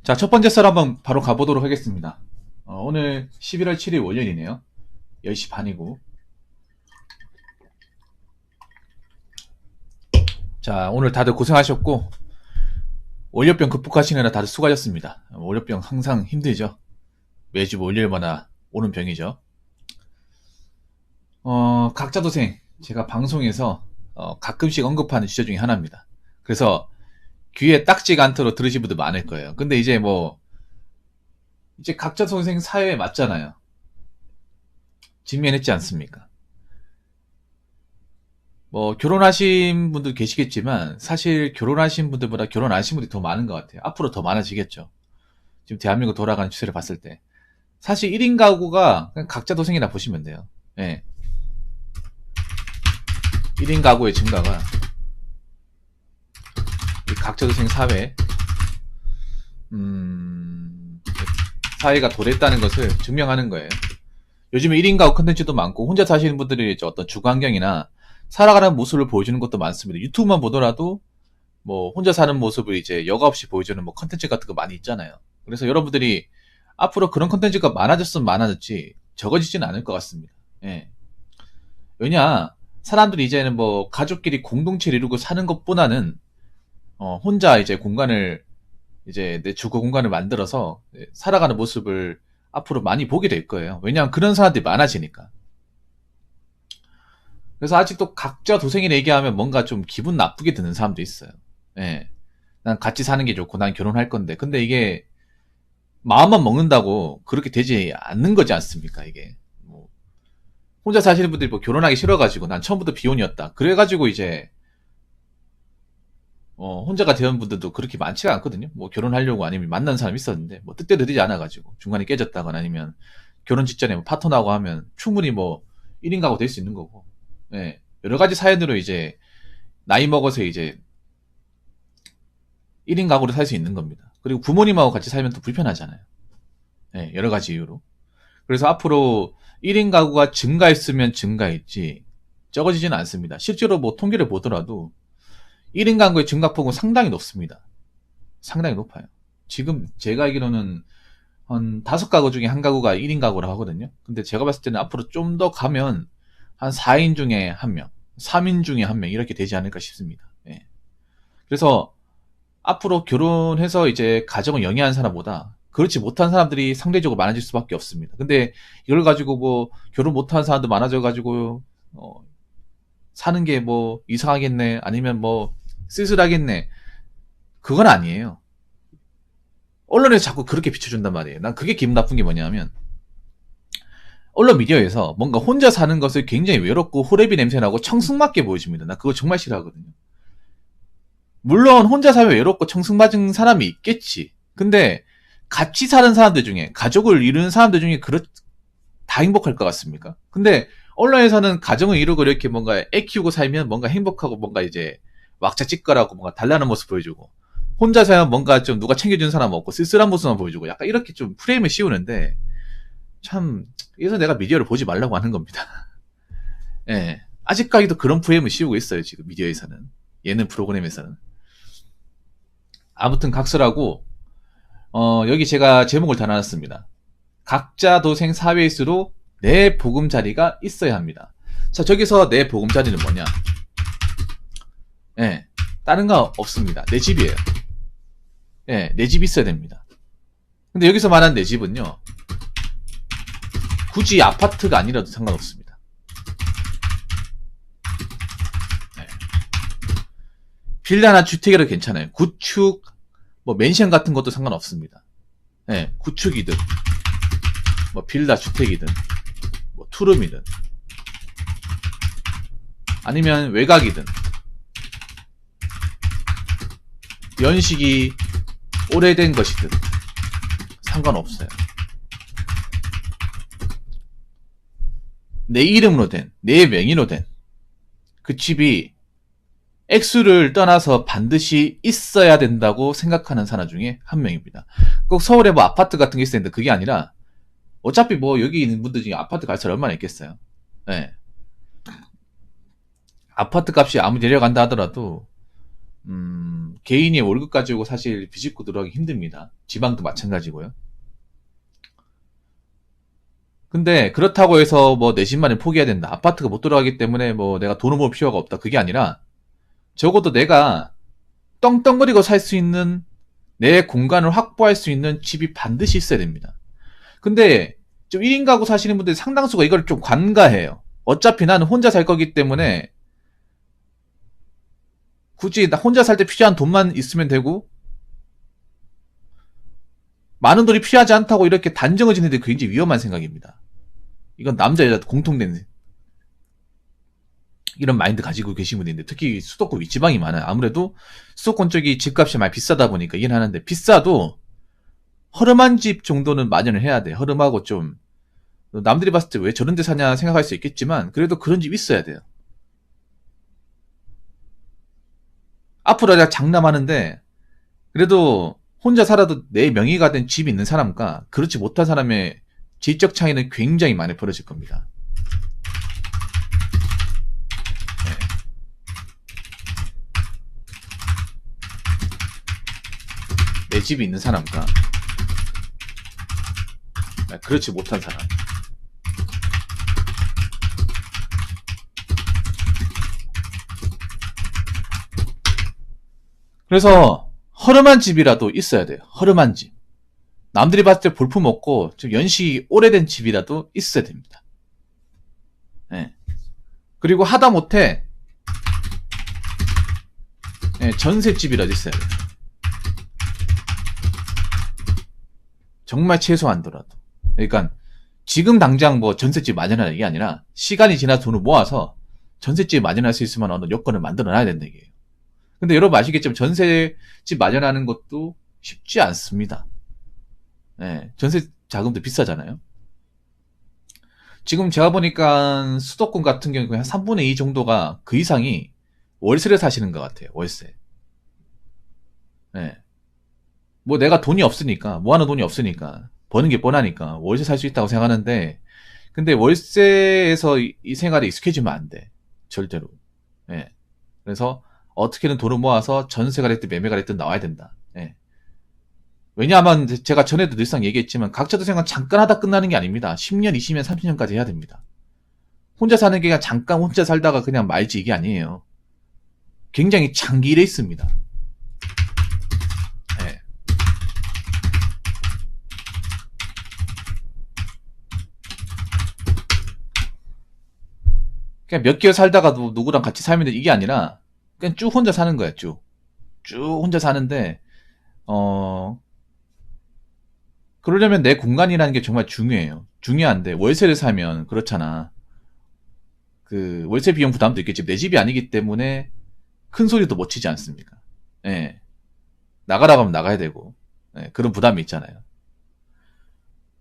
자, 첫 번째 썰 한번 바로 가보도록 하겠습니다. 오늘 11월 7일 월요일이네요. 10시 반이고. 자, 오늘 다들 고생하셨고, 월요병 극복하시느라 다들 수고하셨습니다. 월요병 항상 힘들죠. 매주 월요일마다 오는 병이죠. 각자 도생, 제가 방송에서 가끔씩 언급하는 주제 중에 하나입니다. 그래서 귀에 딱지가 않도록 들으신 분들 많을 거예요. 근데 이제 이제 각자 도생 사회에 맞잖아요. 직면했지 않습니까? 결혼하신 분들 계시겠지만, 사실 결혼하신 분들보다 결혼 안 하신 분들이 더 많은 것 같아요. 앞으로 더 많아지겠죠. 지금 대한민국 돌아가는 추세를 봤을 때. 사실 1인 가구가 그냥 각자 도생이라 보시면 돼요. 예. 1인 가구의 증가가 이 각자 도생 사회, 사회가 도래했다는 것을 증명하는 거예요. 요즘에 1인 가구 컨텐츠도 많고, 혼자 사시는 분들이 이제 어떤 주거 환경이나 살아가는 모습을 보여주는 것도 많습니다. 유튜브만 보더라도 혼자 사는 모습을 이제 여과 없이 보여주는 컨텐츠 같은 거 많이 있잖아요. 그래서 여러분들이 앞으로 그런 컨텐츠가 많아졌으면 많아졌지 적어지지는 않을 것 같습니다. 예. 왜냐, 사람들이 이제는 가족끼리 공동체를 이루고 사는 것보다는 혼자 이제 공간을, 이제 내 주거 공간을 만들어서 살아가는 모습을 앞으로 많이 보게 될 거예요. 왜냐하면 그런 사람들이 많아지니까. 그래서 아직도 각자 도생이라 얘기하면 뭔가 좀 기분 나쁘게 드는 사람도 있어요. 예. 난 같이 사는 게 좋고 난 결혼할 건데. 근데 이게 마음만 먹는다고 그렇게 되지 않는 거지 않습니까, 이게. 혼자 사시는 분들이 결혼하기 싫어가지고 난 처음부터 비혼이었다. 그래가지고 이제 혼자가 되는 분들도 그렇게 많지가 않거든요. 결혼하려고 아니면 만난 사람이 있었는데 뜻대로 되지 않아가지고 중간에 깨졌다거나 아니면 결혼 직전에 파토나고 하면 충분히 1인 가구 될 수 있는 거고. 예. 여러 가지 사연으로 이제 나이 먹어서 이제 1인 가구로 살 수 있는 겁니다. 그리고 부모님하고 같이 살면 또 불편하잖아요. 예, 여러 가지 이유로. 그래서 앞으로 1인 가구가 증가했으면 증가했지 적어지지는 않습니다. 실제로 통계를 보더라도 1인 가구의 증가폭은 상당히 높습니다. 상당히 높아요. 지금 제가 알기로는 한 5가구 중에 한 가구가 1인 가구라고 하거든요. 근데 제가 봤을 때는 앞으로 좀 더 가면 한 4인 중에 1명, 3인 중에 1명 이렇게 되지 않을까 싶습니다. 예. 그래서 앞으로 결혼해서 이제 가정을 영위하는 사람보다 그렇지 못한 사람들이 상대적으로 많아질 수밖에 없습니다. 근데 이걸 가지고 결혼 못한 사람도 많아져가지고 사는 게 이상하겠네, 아니면 쓸쓸하겠네, 그건 아니에요. 언론에서 자꾸 그렇게 비춰준단 말이에요. 난 그게 기분 나쁜 게 뭐냐면, 언론 미디어에서 뭔가 혼자 사는 것을 굉장히 외롭고 호레비 냄새나고 청승맞게 보여줍니다. 나 그거 정말 싫어하거든요. 물론 혼자 살면 외롭고 청승맞은 사람이 있겠지. 근데 같이 사는 사람들 중에, 가족을 이루는 사람들 중에 다 행복할 것 같습니까? 근데 언론에서는 가정을 이루고 이렇게 뭔가 애 키우고 살면 뭔가 행복하고 뭔가 이제 왁자지껄하고 뭔가 달라는 모습 보여주고, 혼자 살면 뭔가 좀 누가 챙겨주는 사람 없고 쓸쓸한 모습만 보여주고, 약간 이렇게 좀 프레임을 씌우는데, 참, 그래서 내가 미디어를 보지 말라고 하는 겁니다. 예. 아직까지도 그런 프레임을 씌우고 있어요, 지금 미디어에서는. 예능 프로그램에서는. 아무튼 각설하고, 여기 제가 제목을 달아놨습니다. 각자 도생 사회일수록 내 보금자리가 있어야 합니다. 자, 저기서 내 보금자리는 뭐냐? 예. 다른 거 없습니다. 내 집이에요. 예, 내 집이 있어야 됩니다. 근데 여기서 말하는 내 집은요, 굳이 아파트가 아니라도 상관없습니다. 네. 빌라나 주택이라도 괜찮아요. 구축, 맨션 같은 것도 상관없습니다. 네, 구축이든, 빌라 주택이든, 투룸이든, 아니면 외곽이든, 연식이 오래된 것이든, 상관없어요. 내 이름으로 된, 내 명의로 된 그 집이 액수를 떠나서 반드시 있어야 된다고 생각하는 사람 중에 한 명입니다. 꼭 서울에 아파트 같은 게 있어야 되는데 그게 아니라, 어차피 여기 있는 분들 중에 아파트 갈 사람 얼마나 있겠어요? 네. 아파트 값이 아무리 내려간다 하더라도 개인의 월급 가지고 사실 비집고 들어가기 힘듭니다. 지방도 마찬가지고요. 근데 그렇다고 해서 뭐 내 집만을 포기해야 된다. 아파트가 못 들어가기 때문에 뭐 내가 돈을 모을 필요가 없다. 그게 아니라 적어도 내가 떵떵거리고 살 수 있는 내 공간을 확보할 수 있는 집이 반드시 있어야 됩니다. 근데 좀 1인 가구 사시는 분들이 상당수가 이걸 좀 관가해요. 어차피 나는 혼자 살 거기 때문에 굳이 나 혼자 살 때 필요한 돈만 있으면 되고 많은 돈이 필요하지 않다고 이렇게 단정을 짓는데 굉장히 위험한 생각입니다. 이건 남자 여자 공통된 이런 마인드 가지고 계신 분이 있는데 특히 수도권 윗지방이 많아요. 아무래도 수도권 쪽이 집값이 많이 비싸다 보니까 이해는 하는데 비싸도 허름한 집 정도는 마련을 해야 돼. 허름하고 좀 남들이 봤을 때 왜 저런 데 사냐 생각할 수 있겠지만 그래도 그런 집 있어야 돼요. 앞으로 내가 장남하는데 그래도 혼자 살아도 내 명의가 된 집이 있는 사람과 그렇지 못한 사람의 질적 차이는 굉장히 많이 벌어질 겁니다. 내 집이 있는 사람과 그렇지 못한 사람. 그래서 허름한 집이라도 있어야 돼요. 허름한 집. 남들이 봤을 때 볼품 없고 좀 연식이 오래된 집이라도 있어야 됩니다. 네. 그리고 하다못해 전셋집이라도 있어야 돼요. 정말 최소한도라도. 그러니까 지금 당장 뭐 전셋집 마련하는 게 아니라 시간이 지나서 돈을 모아서 전셋집 마련할 수 있으면 어느 여건을 만들어놔야 된다 얘기예요. 근데 여러분 아시겠지만 전셋집 마련하는 것도 쉽지 않습니다. 네, 전세 자금도 비싸잖아요. 지금 제가 보니까 수도권 같은 경우에 한 3분의 2 정도가 그 이상이 월세를 사시는 것 같아요. 월세. 네. 뭐 내가 돈이 없으니까 모아놓은 돈이 없으니까 버는 게 뻔하니까 월세 살 수 있다고 생각하는데 근데 월세에서 이 생활에 익숙해지면 안 돼. 절대로. 네. 그래서 어떻게든 돈을 모아서 전세가 됐든 매매가 됐든 나와야 된다. 네. 왜냐하면 제가 전에도 늘상 얘기했지만 각자도 생각 잠깐 하다 끝나는 게 아닙니다. 10년, 20년, 30년까지 해야 됩니다. 혼자 사는 게 그냥 잠깐 혼자 살다가 그냥 말지 이게 아니에요. 굉장히 장기 일에 있습니다. 네. 그냥 몇 개월 살다가도 누구랑 같이 살면 이게 아니라 그냥 쭉 혼자 사는 거야. 쭉 혼자 사는데 그러려면 내 공간이라는 게 정말 중요해요. 중요한데 월세를 살면 그렇잖아. 그 월세 비용 부담도 있겠지. 내 집이 아니기 때문에 큰 소리도 못 치지 않습니까? 예. 나가라고 하면 나가야 되고 그런 부담이 있잖아요.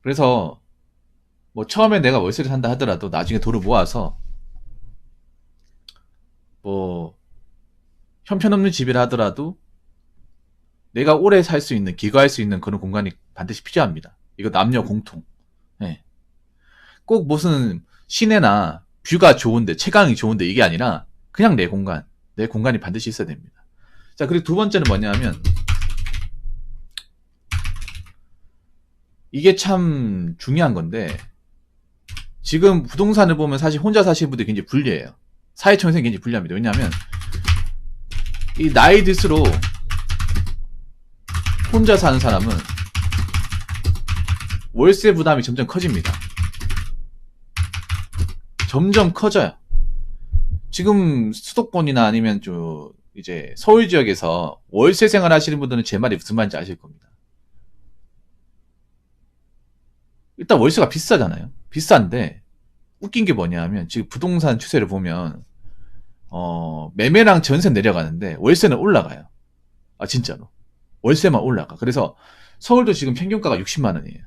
그래서 뭐 처음에 내가 월세를 산다 하더라도 나중에 돈을 모아서 뭐 형편없는 집이라 하더라도 내가 오래 살 수 있는, 기거할 수 있는 그런 공간이 반드시 필요합니다. 이거 남녀 공통. 네. 꼭 무슨 시내나 뷰가 좋은데, 채광이 좋은데 이게 아니라 그냥 내 공간, 내 공간이 반드시 있어야 됩니다. 자, 그리고 두 번째는 뭐냐면 이게 참 중요한 건데 지금 부동산을 보면 사실 혼자 사시는 분들이 굉장히 불리해요. 사회청에서는 굉장히 불리합니다. 왜냐하면 이 나이 들수록 혼자 사는 사람은 월세 부담이 점점 커집니다. 점점 커져요. 지금 수도권이나 아니면 이제 서울 지역에서 월세 생활 하시는 분들은 제 말이 무슨 말인지 아실 겁니다. 일단 월세가 비싸잖아요. 비싼데 웃긴 게 뭐냐면 지금 부동산 추세를 보면 매매랑 전세 내려가는데 월세는 올라가요. 아 진짜로. 월세만 올라가. 그래서 서울도 지금 평균가가 60만 원이에요.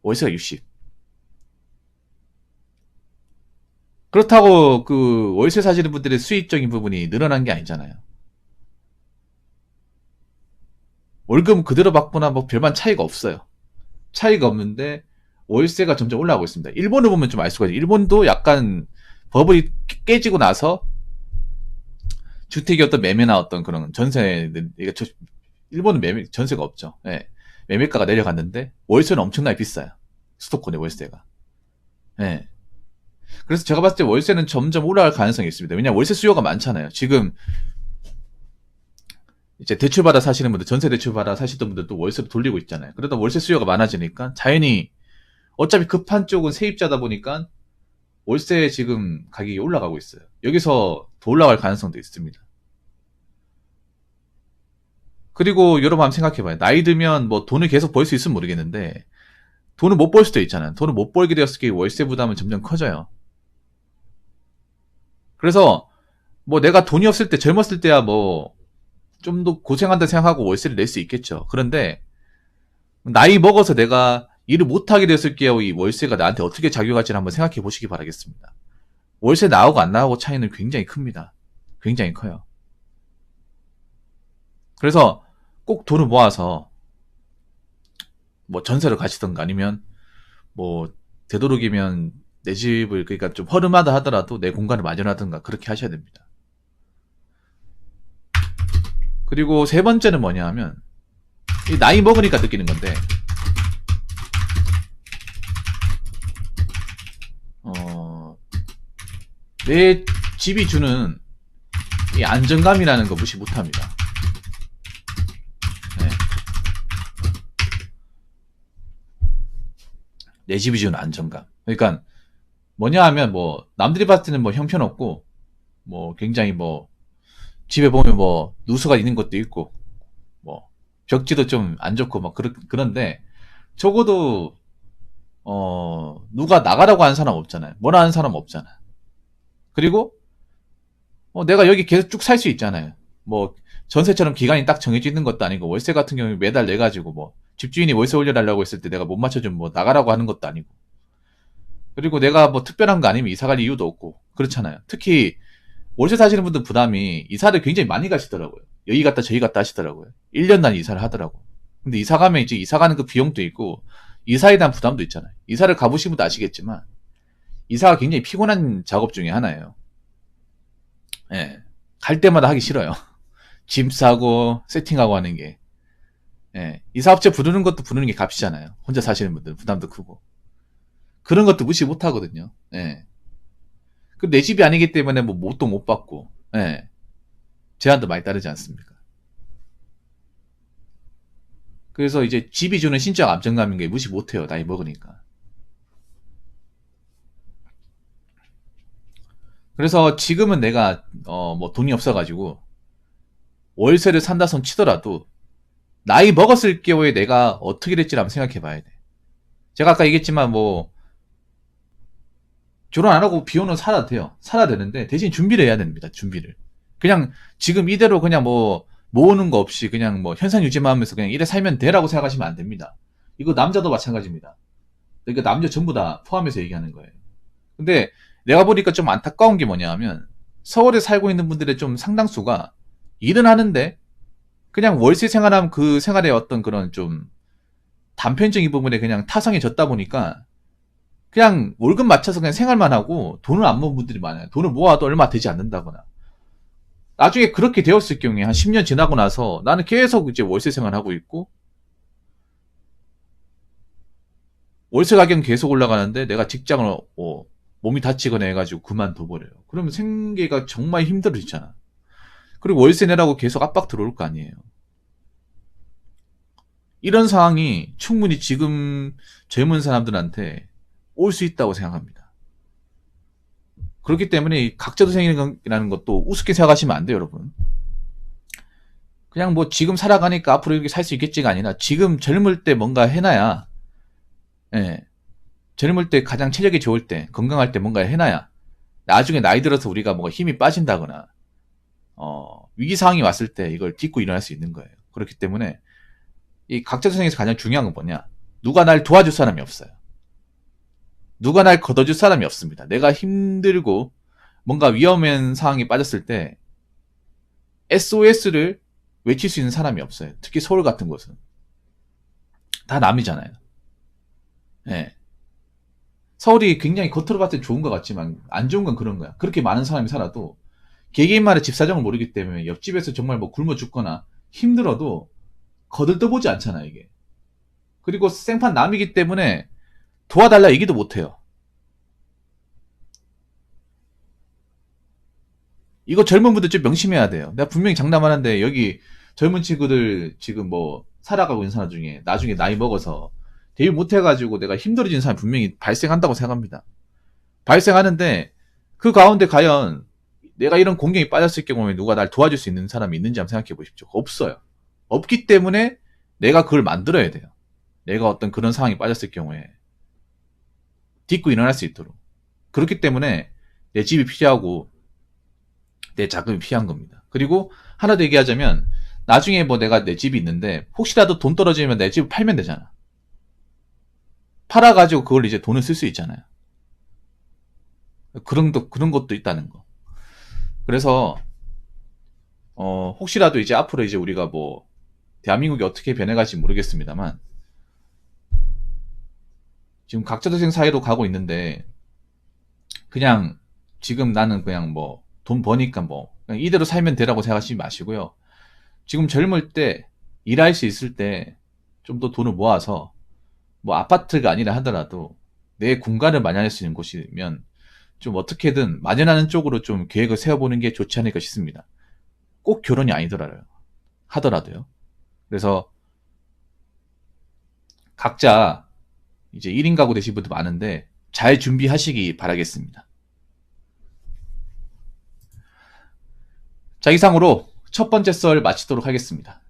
월세가 60. 그렇다고 그 월세 사시는 분들의 수익적인 부분이 늘어난 게 아니잖아요. 월급 그대로 받거나 뭐 별반 차이가 없어요. 차이가 없는데 월세가 점점 올라가고 있습니다. 일본을 보면 좀 알 수가 있어요. 일본도 약간 버블이 깨지고 나서 주택이 어떤 매매나 어떤 그런 전세, 일본은 전세가 없죠. 예. 매매가가 내려갔는데 월세는 엄청나게 비싸요. 수도권의 월세가. 예. 그래서 제가 봤을 때 월세는 점점 올라갈 가능성이 있습니다. 왜냐면 월세 수요가 많잖아요. 지금 이제 대출받아 사시는 분들, 전세 대출받아 사시던 분들도 월세로 돌리고 있잖아요. 그러다 월세 수요가 많아지니까 자연히 어차피 급한 쪽은 세입자다 보니까 월세 지금 가격이 올라가고 있어요. 여기서 더 올라갈 가능성도 있습니다. 그리고 여러분 한번 생각해봐요. 나이 들면 뭐 돈을 계속 벌 수 있으면 모르겠는데 돈을 못 벌 수도 있잖아요. 돈을 못 벌게 되었을 때 월세 부담은 점점 커져요. 그래서 뭐 내가 돈이 없을 때 젊었을 때야 뭐 좀 더 고생한다 생각하고 월세를 낼 수 있겠죠. 그런데 나이 먹어서 내가 일을 못하게 됐을 게요. 이 월세가 나한테 어떻게 작용할지를 한번 생각해 보시기 바라겠습니다. 월세 나오고 안 나오고 차이는 굉장히 큽니다. 굉장히 커요. 그래서 꼭 돈을 모아서 뭐 전세를 가시던가 아니면 뭐 되도록이면 내 집을 그러니까 좀 허름하다 하더라도 내 공간을 마련하든가 그렇게 하셔야 됩니다. 그리고 세 번째는 뭐냐 하면 이 나이 먹으니까 느끼는 건데 내 집이 주는 이 안정감이라는 거 무시 못합니다. 네. 내 집이 주는 안정감. 그러니까 뭐냐 하면 뭐 남들이 봤을 때는 뭐 형편없고 뭐 굉장히 뭐 집에 보면 뭐 누수가 있는 것도 있고 뭐 벽지도 좀 안 좋고 막 그런데 적어도 누가 나가라고 하는 사람 없잖아요. 뭐라 하는 사람 없잖아. 그리고 내가 여기 계속 쭉 살 수 있잖아요. 뭐 전세처럼 기간이 딱 정해져 있는 것도 아니고 월세 같은 경우에 매달 내 가지고 뭐 집주인이 월세 올려달라고 했을 때 내가 못 맞춰주면 뭐 나가라고 하는 것도 아니고 그리고 내가 뭐 특별한 거 아니면 이사 갈 이유도 없고 그렇잖아요. 특히 월세 사시는 분들 부담이 이사를 굉장히 많이 가시더라고요. 여기 갔다 저기 갔다 하시더라고요. 1년 단위 이사를 하더라고. 근데 이사 가면 이제 이사 가는 그 비용도 있고 이사에 대한 부담도 있잖아요. 이사를 가보신 분도 아시겠지만 이사가 굉장히 피곤한 작업 중에 하나예요. 예. 갈 때마다 하기 싫어요. 짐 싸고 세팅하고 하는 게. 예. 이사업체 부르는 것도 부르는 게 값이잖아요. 혼자 사시는 분들 부담도 크고. 그런 것도 무시 못 하거든요. 예. 그 내 집이 아니기 때문에 뭐 뭣도 못 받고. 예. 제한도 많이 따르지 않습니까? 그래서 이제 집이 주는 신적 안정감인 게 무시 못 해요. 나이 먹으니까. 그래서 지금은 내가 뭐 돈이 없어가지고 월세를 산다 손 치더라도 나이 먹었을 경우에 내가 어떻게 될지 한번 생각해 봐야 돼. 제가 아까 얘기했지만 뭐 결혼 안 하고 비혼으로 살아도 돼요. 살아야 되는데 대신 준비를 해야 됩니다. 준비를. 그냥 지금 이대로 그냥 뭐 모으는 거 없이 그냥 뭐 현상 유지만 하면서 그냥 이래 살면 돼라고 생각하시면 안 됩니다. 이거 남자도 마찬가지입니다. 그러니까 남자 전부 다 포함해서 얘기하는 거예요. 근데 내가 보니까 좀 안타까운 게 뭐냐 하면 서울에 살고 있는 분들의 좀 상당수가 일은 하는데 그냥 월세 생활하면 그 생활의 어떤 그런 좀 단편적인 부분에 그냥 타성해졌다 보니까 그냥 월급 맞춰서 그냥 생활만 하고 돈을 안 모은 분들이 많아요. 돈을 모아도 얼마 되지 않는다거나. 나중에 그렇게 되었을 경우에 한 10년 지나고 나서 나는 계속 이제 월세 생활하고 있고 월세 가격은 계속 올라가는데 내가 직장을 몸이 다치거나 해가지고 그만둬버려요. 그러면 생계가 정말 힘들어지잖아. 그리고 월세 내라고 계속 압박 들어올 거 아니에요. 이런 상황이 충분히 지금 젊은 사람들한테 올 수 있다고 생각합니다. 그렇기 때문에 이 각자도생이라는 것도 우습게 생각하시면 안 돼요, 여러분. 그냥 뭐 지금 살아가니까 앞으로 이렇게 살 수 있겠지가 아니라 지금 젊을 때 뭔가 해놔야, 예, 젊을 때 가장 체력이 좋을 때, 건강할 때 뭔가 해놔야 나중에 나이 들어서 우리가 뭔가 힘이 빠진다거나 위기 상황이 왔을 때 이걸 딛고 일어날 수 있는 거예요. 그렇기 때문에 이 각자도생에서 가장 중요한 건 뭐냐? 누가 날 도와줄 사람이 없어요. 누가 날 걷어줄 사람이 없습니다. 내가 힘들고 뭔가 위험한 상황에 빠졌을 때 SOS를 외칠 수 있는 사람이 없어요. 특히 서울 같은 곳은. 다 남이잖아요. 예. 서울이 굉장히 겉으로 봤을 때 좋은 것 같지만 안 좋은 건 그런 거야. 그렇게 많은 사람이 살아도 개개인만의 집 사정을 모르기 때문에 옆집에서 정말 뭐 굶어 죽거나 힘들어도 거들떠보지 않잖아, 이게. 그리고 생판 남이기 때문에 도와달라 얘기도 못해요. 이거 젊은 분들 좀 명심해야 돼요. 내가 분명히 장담하는데 여기 젊은 친구들 지금 뭐 살아가고 있는 사람 중에 나중에 나이 먹어서 대입 못해가지고 내가 힘들어지는 사람이 분명히 발생한다고 생각합니다. 발생하는데 그 가운데 과연 내가 이런 공경이 빠졌을 경우에 누가 날 도와줄 수 있는 사람이 있는지 한번 생각해 보십시오. 없어요. 없기 때문에 내가 그걸 만들어야 돼요. 내가 어떤 그런 상황이 빠졌을 경우에 딛고 일어날 수 있도록. 그렇기 때문에 내 집이 필요하고 내 자금이 필요한 겁니다. 그리고 하나 더 얘기하자면 나중에 뭐 내가 내 집이 있는데 혹시라도 돈 떨어지면 내 집을 팔면 되잖아. 팔아가지고 그걸 이제 돈을 쓸 수 있잖아요. 그런 것도 있다는 거. 그래서 혹시라도 이제 앞으로 이제 우리가 뭐 대한민국이 어떻게 변해갈지 모르겠습니다만 지금 각자도생 사회로 가고 있는데 그냥 지금 나는 그냥 뭐 돈 버니까 뭐 그냥 이대로 살면 되라고 생각하시지 마시고요. 지금 젊을 때 일할 수 있을 때 좀 더 돈을 모아서 뭐 아파트가 아니라 하더라도 내 공간을 마련할 수 있는 곳이면 좀 어떻게든 마련하는 쪽으로 좀 계획을 세워보는 게 좋지 않을까 싶습니다. 꼭 결혼이 아니더라고요. 하더라도요. 그래서 각자 이제 1인 가구 되신 분도 많은데 잘 준비하시기 바라겠습니다. 자, 이상으로 첫 번째 썰 마치도록 하겠습니다.